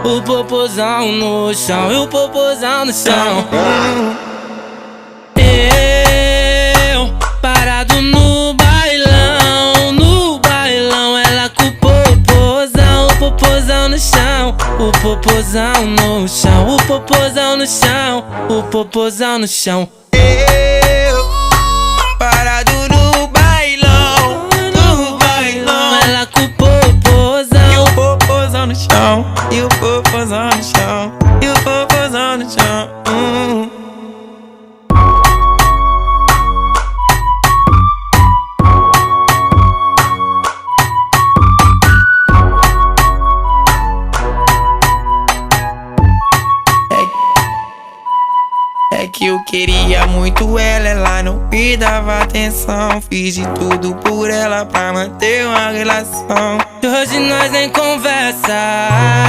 O popozão no chão e o popozão no chão. Eu parado no bailão, ela com o popozão no chão. O popozão no chão, o popozão no chão, o popozão no chão. Eu parado no bailão, ela com o popozão. e o popozão no chão, e o popozão no chão, e o popozão no chão. É que eu queria muito ela não me dava atenção. Fiz de tudo por ela pra manter uma relação. Hoje nós nem conversa.